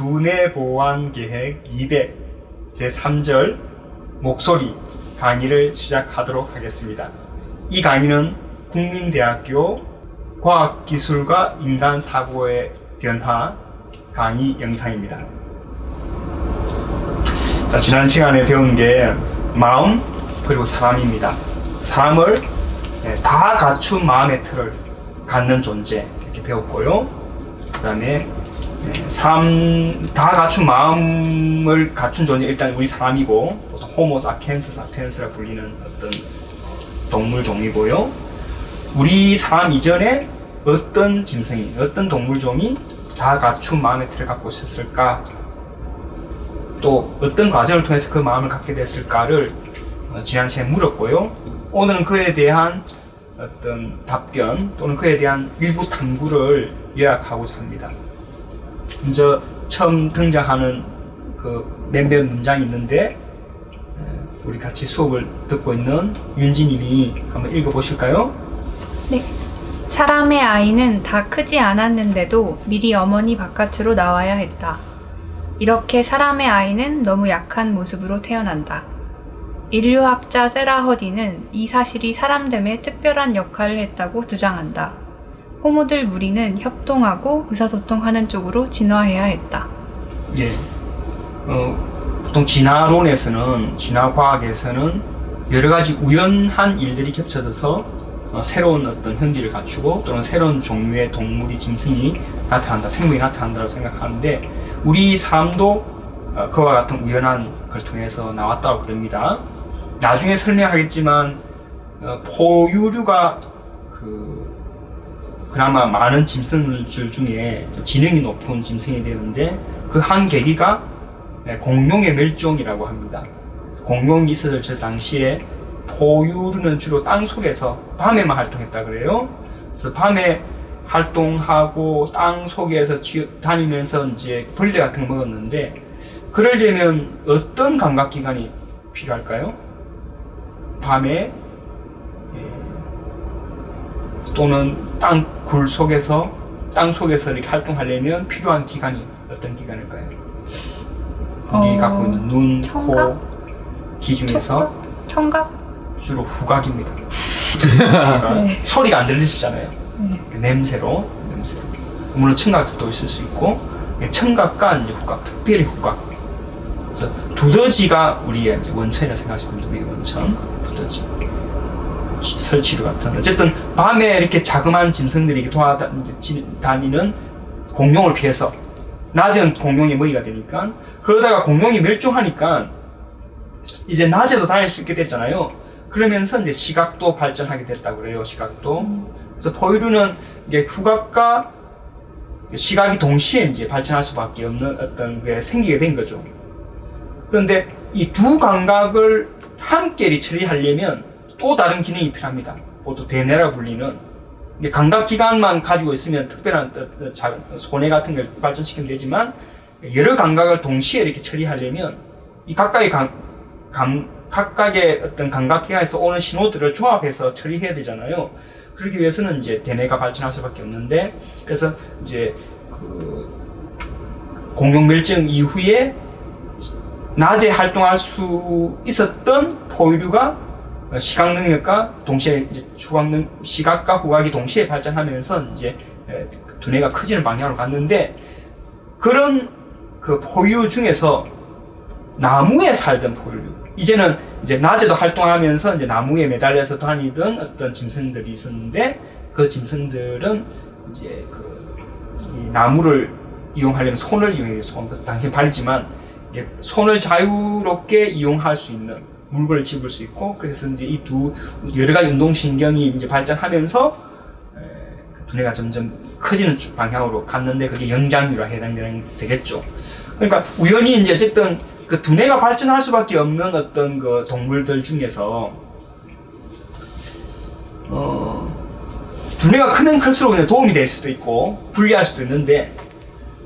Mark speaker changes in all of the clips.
Speaker 1: 두뇌 보완 계획 200 제3절 목소리 강의를 시작하도록 하겠습니다. 이 강의는 국민대학교 과학기술과 인간사고의 변화 강의 영상입니다. 자, 지난 시간에 배운 게 마음 그리고 사람입니다. 사람을 다 갖춘 마음의 틀을 갖는 존재 이렇게 배웠고요. 그 다음에 다 갖춘 마음을 갖춘 존재, 일단 우리 사람이고 보통 호모 사피엔스라 불리는 어떤 동물 종이고요. 우리 사람 이전에 어떤 짐승이, 어떤 동물 종이 다 갖춘 마음의 틀을 갖고 있었을까, 또 어떤 과정을 통해서 그 마음을 갖게 됐을까를 지난 시간에 물었고요. 오늘은 그에 대한 어떤 답변 또는 그에 대한 일부 탐구를 요약하고자 합니다. 먼저 처음 등장하는 그 몇몇 문장이 있는데 우리 같이 수업을 듣고 있는 윤지님이 한번 읽어보실까요?
Speaker 2: 네. 사람의 아이는 다 크지 않았는데도 미리 어머니 바깥으로 나와야 했다. 이렇게 사람의 아이는 너무 약한 모습으로 태어난다. 인류학자 세라 허디는 이 사실이 사람됨에 특별한 역할을 했다고 주장한다. 호모들 무리는 협동하고 의사소통하는 쪽으로 진화해야 했다.
Speaker 1: 예. 보통 진화론에서는, 진화과학에서는 여러 가지 우연한 일들이 겹쳐져서 새로운 어떤 형질을 갖추고 또는 새로운 종류의 동물이, 짐승이 나타난다, 생물이 나타난다고 생각하는데, 우리 사람도 그와 같은 우연한 걸 통해서 나왔다고 그럽니다. 나중에 설명하겠지만 포유류가 그나마 많은 짐승들 중에 지능이 높은 짐승이 되는데, 그 한 계기가 공룡의 멸종이라고 합니다. 공룡이 있었을 저 당시에 포유류는 주로 땅 속에서 밤에만 활동했다 그래요. 그래서 밤에 활동하고 땅 속에서 다니면서 이제 벌레 같은 걸 먹었는데, 그러려면 어떤 감각기관이 필요할까요? 밤에 또는 땅굴 속에서, 땅 속에서 이렇게 활동하려면 필요한 기관이 어떤 기관일까요? 우리 갖고 있는 눈,
Speaker 2: 청각?
Speaker 1: 코, 귀 중에서
Speaker 2: 청각?
Speaker 1: 주로 후각입니다. 그러니까
Speaker 2: 네.
Speaker 1: 소리가 안 들리시잖아요.
Speaker 2: 네.
Speaker 1: 냄새로. 물론 청각도 있을 수 있고, 청각과 이제 후각, 특별히 후각. 그래서 두더지가 우리의 이제 원천이라 생각하시는 우리의 원천, 두더지, 설치류 같은. 어쨌든 밤에 이렇게 자그마한 짐승들이 돌아다니는 공룡을 피해서, 낮은 공룡의 먹이가 되니까, 그러다가 공룡이 멸종하니까 이제 낮에도 다닐 수 있게 됐잖아요. 그러면서 이제 시각도 발전하게 됐다고 그래요. 시각도. 그래서 포유류는 이게 후각과 시각이 동시에 이제 발전할 수밖에 없는 어떤 게 생기게 된 거죠. 그런데 이 두 감각을 함께 처리하려면 또 다른 기능이 필요합니다. 보통 대뇌라 불리는, 감각기관만 가지고 있으면 특별한 손해 같은 걸 발전시키면 되지만, 여러 감각을 동시에 이렇게 처리하려면 이 각각의 각각의 어떤 감각기관에서 오는 신호들을 조합해서 처리해야 되잖아요. 그러기 위해서는 이제 대뇌가 발전할 수밖에 없는데, 그래서 이제 공룡 멸종 이후에 낮에 활동할 수 있었던 포유류가 시각 능력과 동시에 이제 시각과 후각이 동시에 발전하면서 이제 두뇌가 커지는 방향으로 갔는데, 그런 그 포유류 중에서 나무에 살던 포유류, 이제는 이제 낮에도 활동하면서 이제 나무에 매달려서 다니던 어떤 짐승들이 있었는데, 그 짐승들은 이제 이 나무를 이용하려면 손을 이용해서, 당신 발이지만 손을 자유롭게 이용할 수 있는, 물건을 집을 수 있고, 그래서 이제 이 여러 가지 운동신경이 이제 발전하면서 두뇌가 점점 커지는 방향으로 갔는데, 그게 영장류라 해당되겠죠. 그러니까 우연히 이제 어쨌든 그 두뇌가 발전할 수밖에 없는 어떤 그 동물들 중에서 두뇌가 크면 클수록 그냥 도움이 될 수도 있고 불리할 수도 있는데,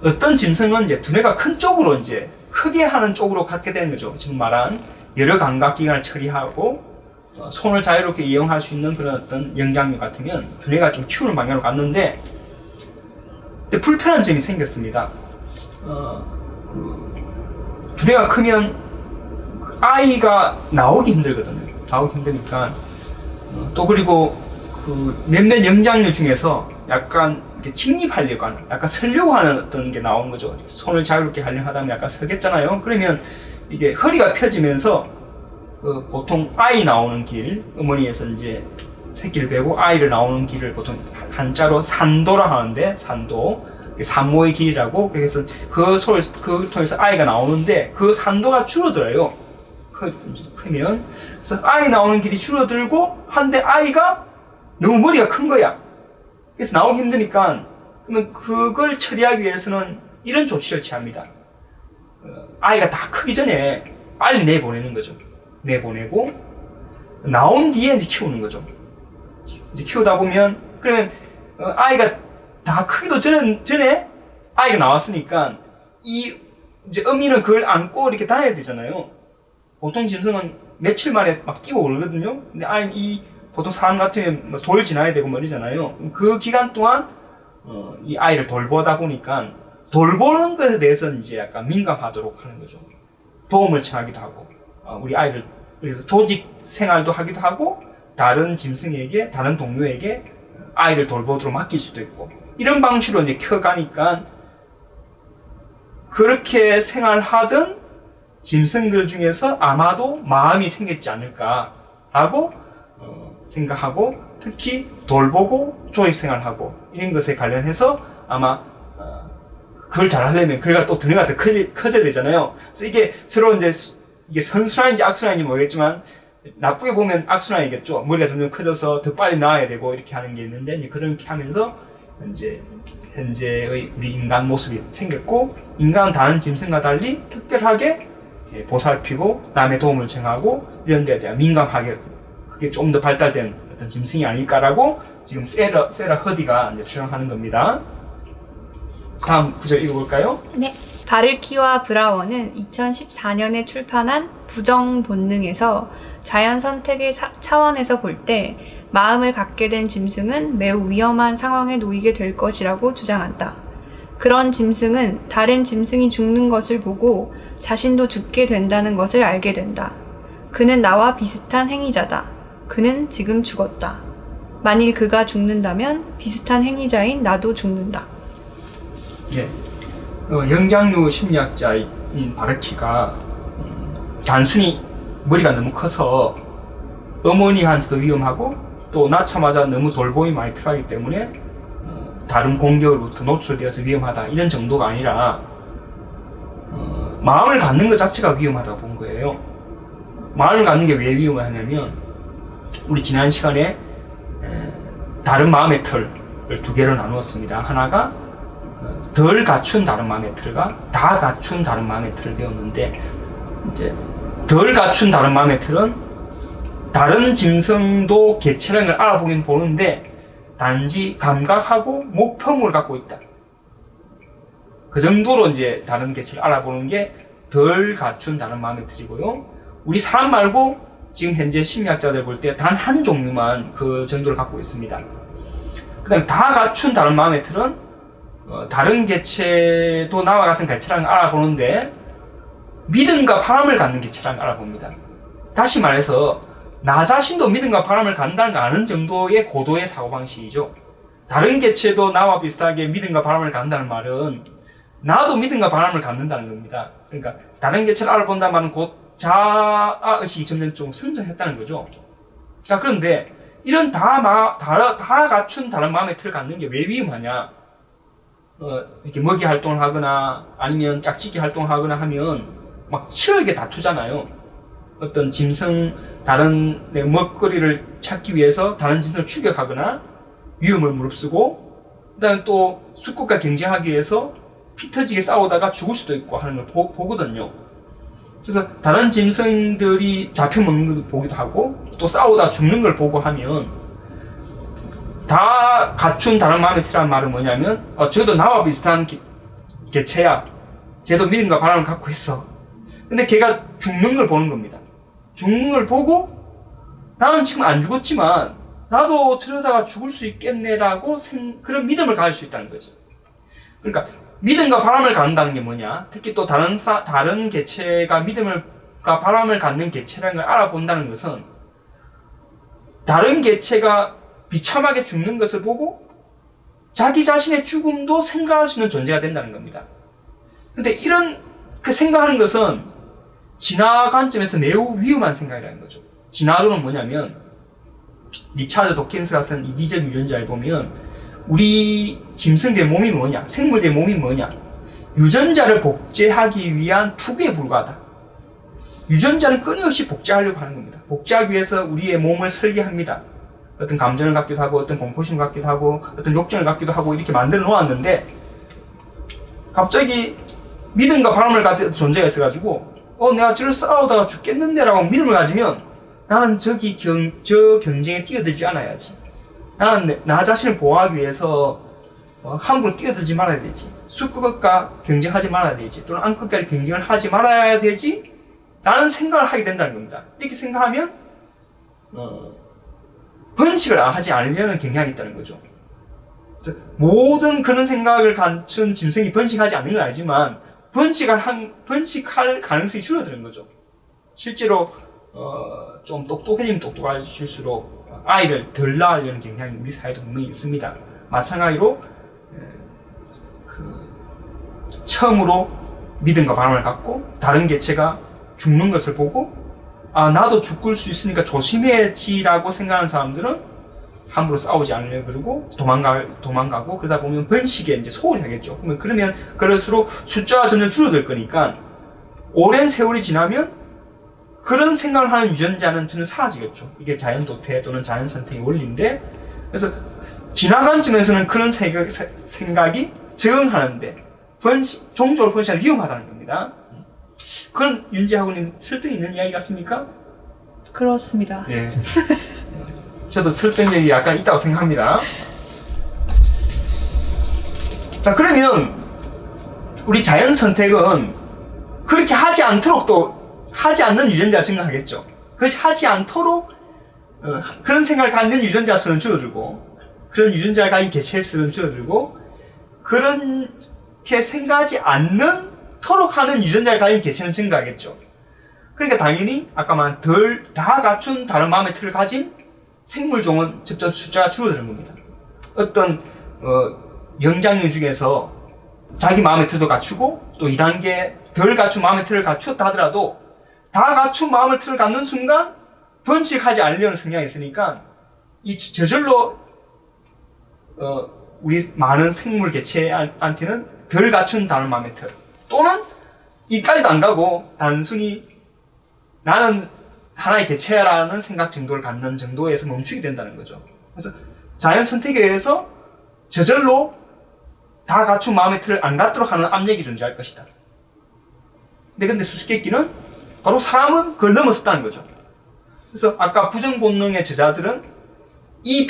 Speaker 1: 어떤 짐승은 이제 두뇌가 큰 쪽으로 이제 크게 하는 쪽으로 갖게 되는 거죠. 지금 말한 여러 감각기관을 처리하고 손을 자유롭게 이용할 수 있는 그런 어떤 영장류 같으면 두뇌가 좀 키우는 방향으로 갔는데, 근데 불편한 점이 생겼습니다. 두뇌가 크면 아이가 나오기 힘들거든요. 나오기 힘드니까 또 그리고 몇몇 영장류 중에서 약간 이렇게 침입하려고 하는, 약간 서려고 하는 어떤 게 나오는 거죠. 손을 자유롭게 하려고 하다면 약간 서겠잖아요. 그러면 이게 허리가 펴지면서 보통 아이 나오는 길, 어머니에서 이제 새끼를 베고 아이를 나오는 길을 보통 한자로 산도라 하는데, 산도, 산모의 길이라고. 그래서 그 통해서 아이가 나오는데 그 산도가 줄어들어요. 크면. 그래서 아이 나오는 길이 줄어들고 한데 아이가 너무 머리가 큰 거야. 그래서 나오기 힘드니까, 그러면 그걸 처리하기 위해서는 이런 조치를 취합니다. 아이가 다 크기 전에 빨리 내보내는 거죠. 내보내고 나온 뒤에 이제 키우는 거죠. 이제 키우다 보면, 그러면 아이가 다 크기도 전에 아이가 나왔으니까 이제 어미는 그걸 안고 이렇게 다녀야 되잖아요. 보통 짐승은 며칠 만에 막 뛰고 오르거든요. 근데 보통 사람 같으면 돌 지나야 되고 말이잖아요. 그 기간 동안 이 아이를 돌보다 보니까 돌보는 것에 대해서 이제 약간 민감하도록 하는 거죠. 도움을 청하기도 하고, 우리 아이를, 그래서 조직 생활도 하기도 하고, 다른 짐승에게, 다른 동료에게 아이를 돌보도록 맡길 수도 있고, 이런 방식으로 이제 커가니까 그렇게 생활하던 짐승들 중에서 아마도 마음이 생겼지 않을까라고 생각하고, 특히 돌보고 조직 생활하고 이런 것에 관련해서 아마 그걸 잘 하려면 그러니까 또 두뇌가 더 커져야 되잖아요. 그래서 이게 서로 이게 선순환인지 악순환인지 모르겠지만, 나쁘게 보면 악순환이겠죠. 머리가 점점 커져서 더 빨리 나와야 되고 이렇게 하는 게 있는데, 이제 그렇게 하면서 이제 현재의 우리 인간 모습이 생겼고, 인간은 다른 짐승과 달리 특별하게 보살피고 남의 도움을 청하고 이런 데 이제 민감하게, 그게 좀 더 발달된 어떤 짐승이 아닐까라고 지금 세라 허디가 이제 주장하는 겁니다. 다음 구절 읽어볼까요?
Speaker 2: 네. 바르키와 브라워는 2014년에 출판한 부정 본능에서 자연 선택의 차원에서 볼 때 마음을 갖게 된 짐승은 매우 위험한 상황에 놓이게 될 것이라고 주장한다. 그런 짐승은 다른 짐승이 죽는 것을 보고 자신도 죽게 된다는 것을 알게 된다. 그는 나와 비슷한 행위자다. 그는 지금 죽었다. 만일 그가 죽는다면 비슷한 행위자인 나도 죽는다.
Speaker 1: 네. 영장류 심리학자인 바르키가 단순히 머리가 너무 커서 어머니한테도 위험하고 또 낳자마자 너무 돌봄이 많이 필요하기 때문에 다른 공격으로부터 노출되어서 위험하다, 이런 정도가 아니라 마음을 갖는 것 자체가 위험하다고 본 거예요. 마음을 갖는 게 왜 위험하냐면, 우리 지난 시간에 다른 마음의 틀을 두 개로 나누었습니다. 하나가 덜 갖춘 다른 마음의 틀과 다 갖춘 다른 마음의 틀을 배웠는데, 이제 덜 갖춘 다른 마음의 틀은 다른 짐승도 개체라는 걸 알아보긴 보는데 단지 감각하고 목표물을 갖고 있다. 그 정도로 이제 다른 개체를 알아보는 게 덜 갖춘 다른 마음의 틀이고요. 우리 사람 말고 지금 현재 심리학자들 볼 때 단 한 종류만 그 정도를 갖고 있습니다. 그 다음에 다 갖춘 다른 마음의 틀은 다른 개체도 나와 같은 개체라는 걸 알아보는데 믿음과 바람을 갖는 개체라는 걸 알아봅니다. 다시 말해서 나 자신도 믿음과 바람을 갖는다는 걸 아는 정도의 고도의 사고방식이죠. 다른 개체도 나와 비슷하게 믿음과 바람을 갖는다는 말은 나도 믿음과 바람을 갖는다는 겁니다. 그러니까 다른 개체를 알아본다는 말은 곧 자아의식이 점점 좀 성장했다는 거죠. 자, 그런데 이런 다 갖춘 다른 마음의 틀을 갖는 게 왜 위험하냐? 이렇게 먹이 활동을 하거나 아니면 짝짓기 활동을 하거나 하면 막 치열하게 다투잖아요. 어떤 짐승, 다른 먹거리를 찾기 위해서 다른 짐승을 추격하거나 위험을 무릅쓰고, 그 다음에 또 수컷과 경쟁하기 위해서 피 터지게 싸우다가 죽을 수도 있고 하는 걸 보거든요. 그래서 다른 짐승들이 잡혀먹는 것도 보기도 하고 또 싸우다 죽는 걸 보고 하면, 다 갖춘 다른 마음의 틀이라는 말은 뭐냐면 쟤도 나와 비슷한 개체야. 쟤도 믿음과 바람을 갖고 있어. 근데 걔가 죽는 걸 보는 겁니다. 죽는 걸 보고 나는 지금 안 죽었지만 나도 저러다가 죽을 수 있겠네라고 그런 믿음을 가질 수 있다는 거지. 그러니까 믿음과 바람을 갖는다는 게 뭐냐? 특히 또 다른 개체가 믿음과 바람을 갖는 개체라는 걸 알아본다는 것은 다른 개체가 비참하게 죽는 것을 보고 자기 자신의 죽음도 생각할 수 있는 존재가 된다는 겁니다. 근데 이런 그 생각하는 것은 진화 관점에서 매우 위험한 생각이라는 거죠. 진화론은 뭐냐면 리차드 도킨스가 쓴 이기적 유전자에 보면 우리 짐승들의 몸이 뭐냐, 생물들의 몸이 뭐냐, 유전자를 복제하기 위한 투구에 불과하다. 유전자는 끊임없이 복제하려고 하는 겁니다. 복제하기 위해서 우리의 몸을 설계합니다. 어떤 감정을 갖기도 하고 어떤 공포심을 갖기도 하고 어떤 욕정을 갖기도 하고 이렇게 만들어 놓았는데 갑자기 믿음과 바람을 가진 존재가 있어가지고 내가 저를 싸우다가 죽겠는데 라고 믿음을 가지면 나는 저 경쟁에 뛰어들지 않아야지. 나는 나 자신을 보호하기 위해서 함부로 뛰어들지 말아야 되지. 숫끝과 경쟁하지 말아야 되지. 또는 암끝까지 경쟁을 하지 말아야 되지. 라는 생각을 하게 된다는 겁니다. 이렇게 생각하면 번식을 하지 않으려는 경향이 있다는 거죠. 그래서 모든 그런 생각을 갖춘 짐승이 번식하지 않는 건 아니지만 번식할 가능성이 줄어드는 거죠. 실제로 좀 똑똑해지면 똑똑해질수록 아이를 덜 낳으려는 경향이 우리 사회도 분명히 있습니다. 마찬가지로 처음으로 믿음과 바람을 갖고 다른 개체가 죽는 것을 보고 나도 죽을 수 있으니까 조심해야지라고 생각하는 사람들은 함부로 싸우지 않으려고 그러고 도망가고 그러다 보면 번식에 이제 소홀히 하겠죠. 그러면 그럴수록 숫자가 점점 줄어들 거니까 오랜 세월이 지나면 그런 생각을 하는 유전자는 저는 사라지겠죠. 이게 자연 도태 또는 자연 선택의 원리인데, 그래서 진화 관점에서는 그런 생각이 적응하는데 종족을 번식하는 위험하다는 겁니다. 그건 윤지하고님 설득 있는 이야기 같습니까?
Speaker 2: 그렇습니다.
Speaker 1: 예. 저도 설득력이 약간 있다고 생각합니다. 자, 그러면 우리 자연 선택은 그렇게 하지 않도록 또 하지 않는 유전자 생각하겠죠. 그렇지 하지 않도록 그런 생각을 갖는 유전자 수는 줄어들고 그런 유전자를 가진 개체 수는 줄어들고 그렇게 생각하지 않도록 하는 유전자를 가진 개체는 증가하겠죠. 그러니까 당연히 아까 말한 다 갖춘 다른 마음의 틀을 가진 생물종은 직접 숫자가 줄어드는 겁니다. 어떤 영장류 중에서 자기 마음의 틀도 갖추고 또 2단계 덜 갖춘 마음의 틀을 갖추었다 하더라도 다 갖춘 마음의 틀을 갖는 순간 번식하지 않으려는 성향이 있으니까 이 저절로 우리 많은 생물 개체한테는 덜 갖춘 다른 마음의 틀 또는 이까지도 안 가고 단순히 나는 하나의 개체라는 생각 정도를 갖는 정도에서 멈추게 된다는 거죠. 그래서 자연 선택에 의해서 저절로 다 갖춘 마음의 틀을 안 갖도록 하는 압력이 존재할 것이다. 근데 수수께끼는 바로 사람은 그걸 넘어섰다는 거죠. 그래서 아까 부정본능의 저자들은 이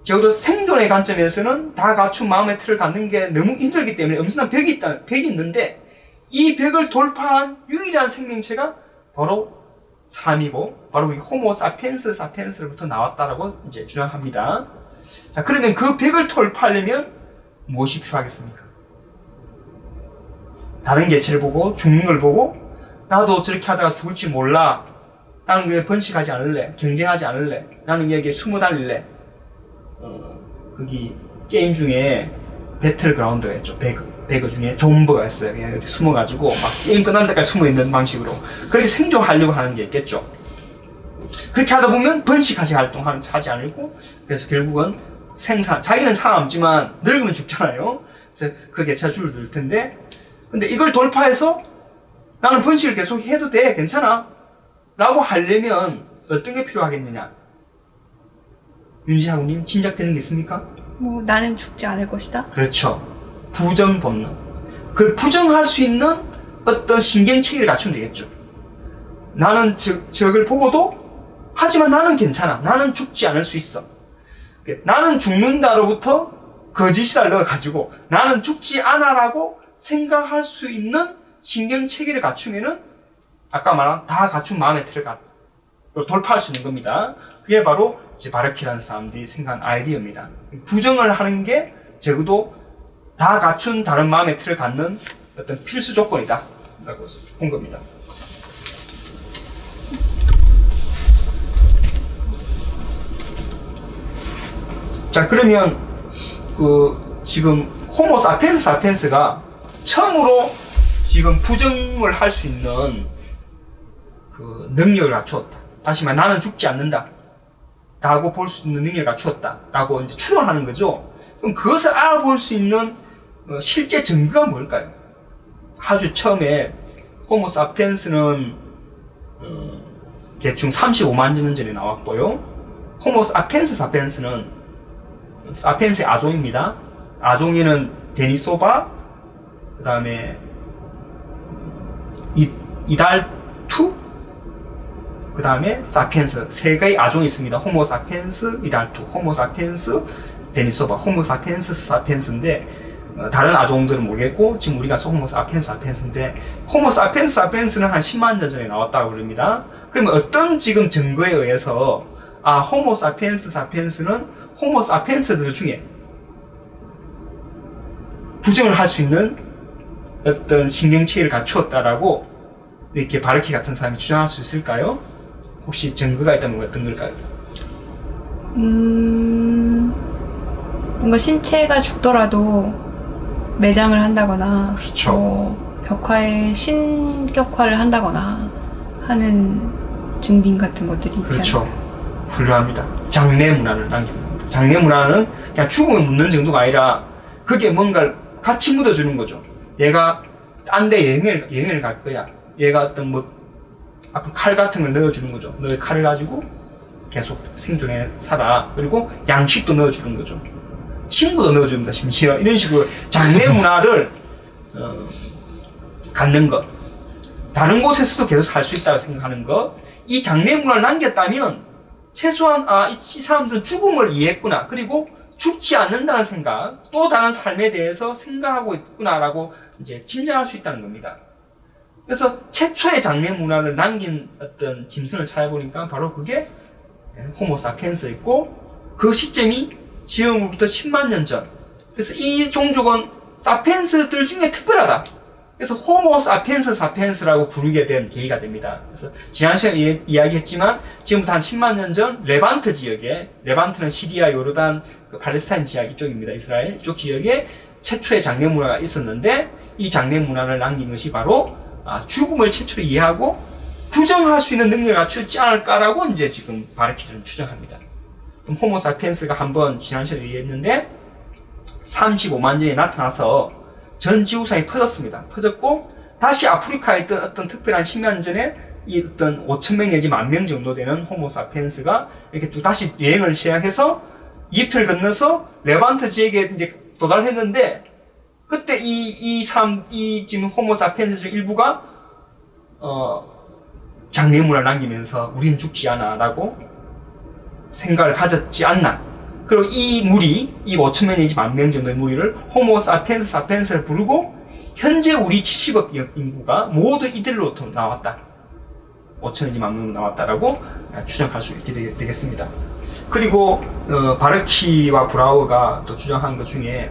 Speaker 1: 적어도 생존의 관점에서는 다 갖춘 마음의 틀을 갖는 게 너무 힘들기 때문에 엄청난 벽이 있는데 이 벽을 돌파한 유일한 생명체가 바로 사람이고 바로 이 호모 사피엔스로부터 나왔다라고 이제 주장합니다. 자, 그러면 그 벽을 돌파하려면 무엇이 필요하겠습니까? 다른 개체를 보고 죽는 걸 보고 나도 저렇게 하다가 죽을지 몰라. 나는 그래 번식하지 않을래. 경쟁하지 않을래. 나는 여기에 숨어 다닐래. 거기 게임 중에 배틀그라운드가 있죠. 배그 중에 존버가 있어요. 그냥 어디 숨어가지고 막 게임 끝날 때까지 숨어있는 방식으로 그렇게 생존하려고 하는 게 있겠죠. 그렇게 하다 보면 번식하지 하지 않고 그래서 결국은 자기는 살아남지만 늙으면 죽잖아요. 그래서 그 개체가 줄어들 텐데 근데 이걸 돌파해서 나는 번식을 계속 해도 돼 괜찮아 라고 하려면 어떤 게 필요하겠느냐. 윤지하고님 짐작되는 게 있습니까?
Speaker 2: 나는 죽지 않을 것이다.
Speaker 1: 그렇죠. 부정 본능. 그걸 부정할 수 있는 어떤 신경체계를 갖추면 되겠죠. 나는 적을 보고도 하지만 나는 괜찮아. 나는 죽지 않을 수 있어. 나는 죽는다로부터 거짓이다를 넣어가지고 나는 죽지 않아라고 생각할 수 있는 신경체계를 갖추면은 아까 말한 다 갖춘 마음의 틀을 돌파할 수 있는 겁니다. 그게 바로 이제 바르키라는 사람들이 생각한 아이디어입니다. 부정을 하는 게 적어도 다 갖춘 다른 마음의 틀을 갖는 어떤 필수 조건이다 라고 본 겁니다. 자, 그러면 지금 호모 사피엔스 사피엔스가 처음으로 지금 부정을 할 수 있는 그 능력을 갖추었다. 다시 말해 나는 죽지 않는다 라고 볼 수 있는 능력을 갖추었다 라고 이제 추론하는 거죠. 그럼 그것을 알아볼 수 있는 실제 증거가 뭘까요? 아주 처음에 호모 사피엔스는 대충 35만 년 전에 나왔고요. 호모 사피엔스 사피엔스는 사피엔스의 아종입니다. 아종에는 데니소바, 그 다음에 이달투, 그 다음에 사피엔스, 세 개의 아종이 있습니다. 호모 사피엔스, 이달투, 호모 사피엔스, 데니소바, 호모 사피엔스, 사피엔스인데 다른 아종들은 모르겠고 지금 우리가 호모 사피엔스, 사피엔스인데 호모 사피엔스, 사피엔스는 한 10만 년 전에 나왔다고 그럽니다. 그러면 어떤 지금 증거에 의해서 호모 사피엔스, 사피엔스는 호모 사피엔스들 중에 부정을 할 수 있는 어떤 신경체계를 갖추었다라고 이렇게 바르키 같은 사람이 주장할 수 있을까요? 혹시 증거가 있다면 어떤 걸까요?
Speaker 2: 뭔가 신체가 죽더라도 매장을 한다거나
Speaker 1: 그렇죠.
Speaker 2: 뭐 벽화에 신격화를 한다거나 하는 증빙 같은 것들이 있잖아요.
Speaker 1: 그렇죠. 훌륭합니다. 장례 문화를 남깁니다. 장례 문화는 그냥 죽음을 묻는 정도가 아니라 그게 뭔가를 같이 묻어주는 거죠. 얘가 딴 데 여행을 갈 거야. 얘가 어떤 앞으로 칼 같은 걸 넣어주는 거죠. 너의 칼을 가지고 계속 생존해 살아. 그리고 양식도 넣어주는 거죠. 친구도 넣어줍니다. 심지어 이런 식으로 장례 문화를 갖는 것. 다른 곳에서도 계속 살 수 있다고 생각하는 것. 이 장례 문화를 남겼다면 최소한 이 사람들은 죽음을 이해했구나. 그리고 죽지 않는다는 생각, 또 다른 삶에 대해서 생각하고 있구나라고 이제 짐작할 수 있다는 겁니다. 그래서 최초의 장례 문화를 남긴 어떤 짐승을 찾아보니까 바로 그게 호모 사피엔스였고 그 시점이 지금부터 10만 년 전. 그래서 이 종족은 사피엔스들 중에 특별하다. 그래서 호모 사피엔스 사피엔스라고 부르게 된 계기가 됩니다. 그래서 지난 시간에 이야기했지만 지금부터 한 10만 년 전 레반트 지역에, 레반트는 시리아, 요르단, 팔레스타인 지역 이쪽입니다. 이스라엘 이쪽 지역에 최초의 장례 문화가 있었는데 이 장례 문화를 남긴 것이 바로 죽음을 최초로 이해하고 부정할 수 있는 능력을 갖추지 않을까라고 이제 지금 바르키는 추정합니다. 그럼 호모 사피엔스가 한번 지난 시간에 얘기했는데 35만 년에 나타나서 전 지구상에 퍼졌습니다. 퍼졌고 다시 아프리카에 있던 어떤 특별한 10년 전에 이 어떤 5,000명 내지 10,000명 정도 되는 호모 사피엔스가 이렇게 또 다시 여행을 시작해서 이집트를 건너서 레반트 지역에 이제 도달했는데 그때 이 지금 호모 사피엔스 중 일부가 장례문을 남기면서 우린 죽지 않아 라고 생각을 가졌지 않나. 그리고 이 무리, 이 5,000명 내지 10,000명 정도의 무리를 호모 사피엔스 사피엔스를 부르고 현재 우리 70억 인구가 모두 이들로부터 나왔다. 5,000 내지 10,000명 나왔다라고 추정할 수 있게 되겠습니다. 그리고 바르키와 브라우어가 또 주장한 것 중에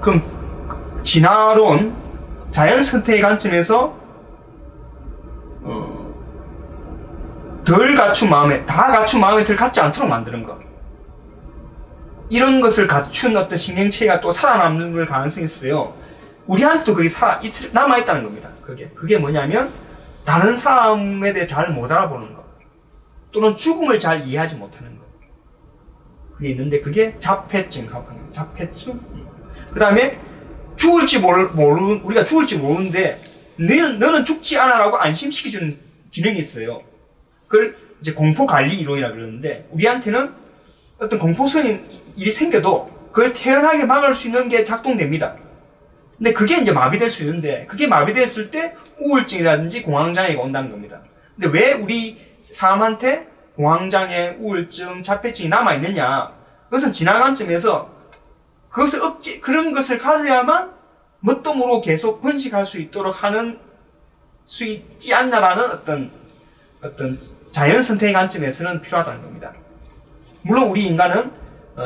Speaker 1: 그럼 진화론, 자연 선택의 관점에서 덜 갖춘 마음에, 다 갖춘 마음에 덜 갖지 않도록 만드는 것. 이런 것을 갖춘 어떤 신경체가 또 살아남는 가능성이 있어요. 우리한테도 그게 남아있다는 겁니다. 그게 뭐냐면, 다른 사람에 대해 잘 못 알아보는 것. 또는 죽음을 잘 이해하지 못하는 것. 그게 있는데, 그게 자폐증, 자폐증. 그 다음에, 우리가 죽을지 모르는데, 너는 죽지 않아라고 안심시켜주는 기능이 있어요. 그걸 이제 공포관리 이론이라고 그러는데, 우리한테는 어떤 공포스러운 일이 생겨도 그걸 태어나게 막을 수 있는 게 작동됩니다. 근데 그게 이제 마비될 수 있는데, 그게 마비됐을 때 우울증이라든지 공황장애가 온다는 겁니다. 근데 왜 우리 사람한테 공황장애, 우울증, 자폐증이 남아있느냐? 그것은 지난 관점에서 그런 것을 가져야만 뭣도 모르고 계속 번식할 수 있도록 하는 수 있지 않나라는 어떤 자연 선택의 관점에서는 필요하다는 겁니다. 물론 우리 인간은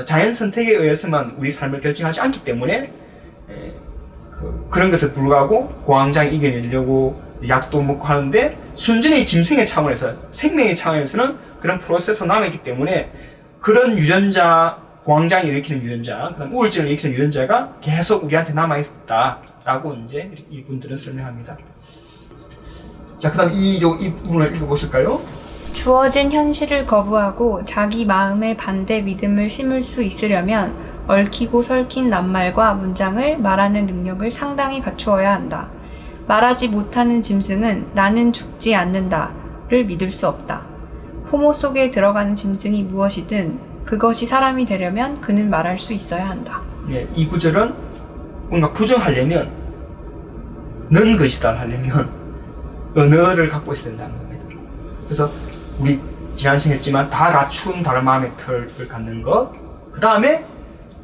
Speaker 1: 자연 선택에 의해서만 우리 삶을 결정하지 않기 때문에 그런 것에 불구하고 고황장 이겨내려고 약도 먹고 하는데 순전히 짐승의 차원에서 생명의 차원에서는 그런 프로세스 남아있기 때문에 그런 유전자, 고황장이 일으키는 유전자, 그다음 우울증을 일으키는 유전자가 계속 우리한테 남아있다라고 이제 이분들은 설명합니다. 자, 그다음 이 부분을 읽어보실까요?
Speaker 2: 주어진 현실을 거부하고 자기 마음의 반대 믿음을 심을 수 있으려면 얽히고 설킨 낱말과 문장을 말하는 능력을 상당히 갖추어야 한다. 말하지 못하는 짐승은 나는 죽지 않는다를 믿을 수 없다. 호모 속에 들어가는 짐승이 무엇이든 그것이 사람이 되려면 그는 말할 수 있어야 한다.
Speaker 1: 네, 이 구절은 뭔가 부정하려면 는 것이다 하려면 언어를 갖고 있어야 된다는 겁니다. 그래서 우리 지난 시간에 했지만 다 갖춘 다른 마음의 털을 갖는 것, 그 다음에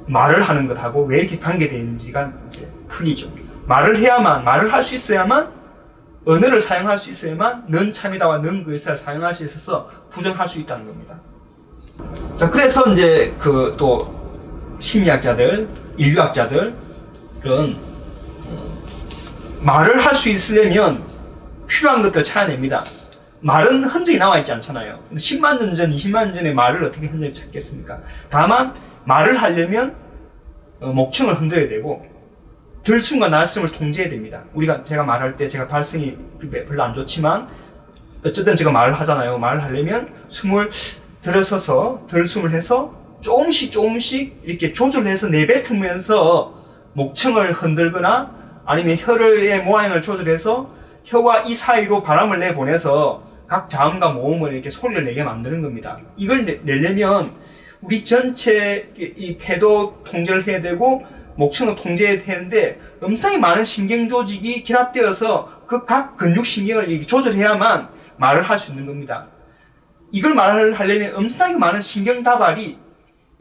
Speaker 1: 말을 하는 것하고 왜 이렇게 관계되어 있는지가 이제 풀리죠. 말을 해야만, 말을 할 수 있어야만, 언어를 사용할 수 있어야만 는 참이다와 는 그것을 사용할 수 있어서 부정할 수 있다는 겁니다. 자, 그래서 이제 또 심리학자들, 인류학자들은 말을 할 수 있으려면 필요한 것들을 찾아냅니다. 말은 흔적이 남아있지 않잖아요. 10만 년 전, 20만 년 전에 말을 어떻게 흔적을 찾겠습니까? 다만 말을 하려면 목청을 흔들어야 되고 들숨과 날숨을 통제해야 됩니다. 제가 말할 때 제가 발성이 별로 안 좋지만 어쨌든 제가 말을 하잖아요. 말을 하려면 숨을 들어서서 들숨을 해서 조금씩 이렇게 조절해서 내뱉으면서 목청을 흔들거나 아니면 혀의 모양을 조절해서 혀와 이 사이로 바람을 내보내서 각 자음과 모음을 이렇게 소리를 내게 만드는 겁니다. 이걸 내려면 우리 전체 이 폐도 통제를 해야 되고 목청도 통제해야 되는데 엄청나게 많은 신경 조직이 결합되어서 그 각 근육 신경을 이렇게 조절해야만 말을 할 수 있는 겁니다. 이걸 말을 하려면 엄청나게 많은 신경 다발이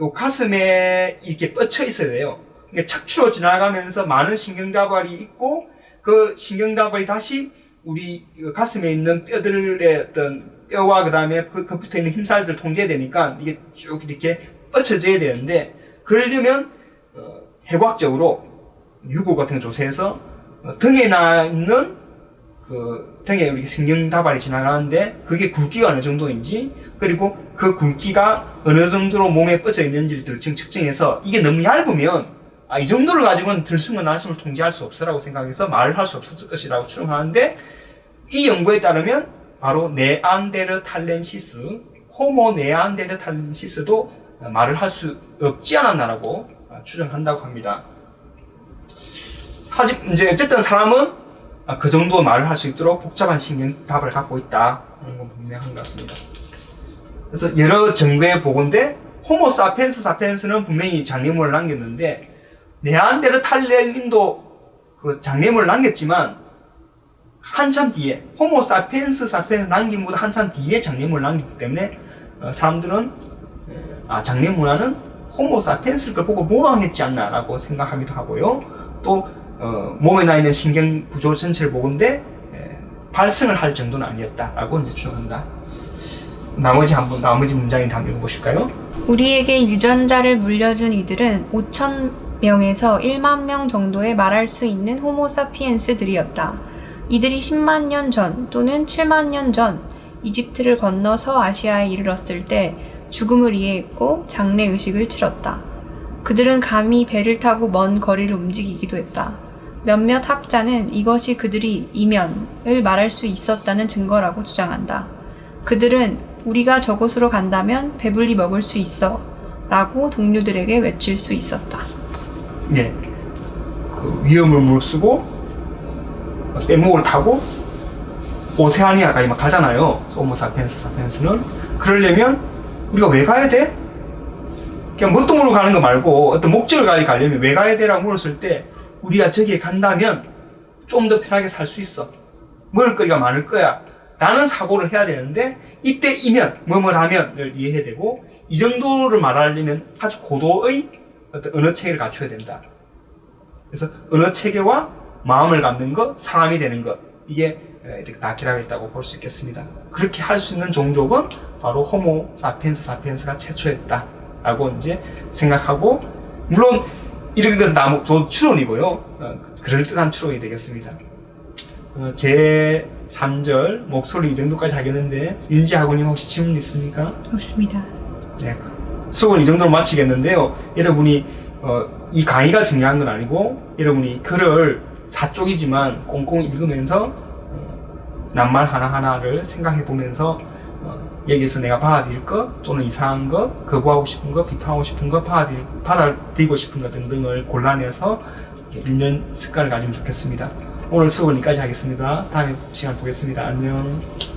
Speaker 1: 요 가슴에 이렇게 뻗쳐 있어야 돼요. 그러니까 척추로 지나가면서 많은 신경 다발이 있고 그 신경 다발이 다시 우리 가슴에 있는 뼈들의 어떤 뼈와 그 다음에 그 붙어 있는 힘살들을 통제해야 되니까 이게 쭉 이렇게 뻗쳐져야 되는데 그러려면 해부학적으로 유골 같은 거 조사해서 등에 나 있는 등에 우리 신경 다발이 지나가는데 그게 굵기가 어느 정도인지 그리고 그 굵기가 어느 정도로 몸에 뻗쳐 있는지를 측정해서 이게 너무 얇으면 이 정도를 가지고는 들숨과 날숨을 통제할 수 없으라고 생각해서 말을 할 수 없었을 것이라고 추정하는데 이 연구에 따르면 바로 네안데르탈렌시스, 호모 네안데르탈렌시스도 말을 할 수 없지 않았나라고 추정한다고 합니다. 이제 어쨌든 사람은 그 정도 말을 할 수 있도록 복잡한 신경 답을 갖고 있다. 그런 건 분명한 것 같습니다. 그래서 여러 증거에 보건대 호모 사피엔스는 분명히 장래물을 남겼는데 네안데르탈렌인도 그 장래물을 남겼지만 한참 뒤에 호모 사피엔스 남긴보다 한참 뒤에 장래물을 남겼기 때문에 사람들은 장래 문화는 호모 사피엔스를 보고 모방했지 않나라고 생각하기도 하고요. 또 몸에 나 있는 신경 구조 전체를 보건대 발성을 할 정도는 아니었다라고 이제 추정한다. 나머지 문장이 다 읽어보실까요?
Speaker 2: 우리에게 유전자를 물려준 이들은 5,000명에서 1만 명 정도의 말할 수 있는 호모 사피엔스들이었다. 이들이 10만 년 전 또는 7만 년 전 이집트를 건너 서아시아에 이르렀을 때 죽음을 이해했고 장례의식을 치렀다. 그들은 감히 배를 타고 먼 거리를 움직이기도 했다. 몇몇 학자는 이것이 그들이 이면을 말할 수 있었다는 증거라고 주장한다. 그들은 우리가 저곳으로 간다면 배불리 먹을 수 있어 라고 동료들에게 외칠 수 있었다.
Speaker 1: 네, 그 위험을 무릅쓰고 뗏목을 타고 오세아니아까지 막 가잖아요. 호모 사피엔스는. 그러려면 우리가 왜 가야 돼? 그냥 뭣도 모르고 가는 거 말고 어떤 목적을 가려면 왜 가야 돼? 라고 물었을 때 우리가 저기에 간다면 좀 더 편하게 살 수 있어. 먹을 거리가 많을 거야. 라는 사고를 해야 되는데 이때이면 뭐뭘 하면을 이해해야 되고 이 정도를 말하려면 아주 고도의 어떤 언어 체계를 갖춰야 된다. 그래서 언어 체계와 마음을 갖는 것, 사람이 되는 것 이게 이렇게 다 결합했다고 볼 수 있겠습니다. 그렇게 할 수 있는 종족은 바로 호모 사피엔스가 최초였다. 라고 이제 생각하고, 물론 이런 것은 저 추론이고요. 그럴듯한 추론이 되겠습니다. 제 3절 목소리 이 정도까지 하겠는데, 윤지하고님 혹시 질문 있습니까?
Speaker 2: 없습니다.
Speaker 1: 네, 수업은 이 정도로 마치겠는데요. 여러분이 이 강의가 중요한 건 아니고, 여러분이 글을 사쪽이지만 꼼꼼히 읽으면서 낱말 하나하나를 생각해 보면서 여기서 내가 받아들일 것 또는 이상한 것, 거부하고 싶은 것, 비판하고 싶은 것, 받아들이고 싶은 것 등등을 골라내서 읽는 습관을 가지면 좋겠습니다. 오늘 수업은 여기까지 하겠습니다. 다음에 시간 보겠습니다. 안녕.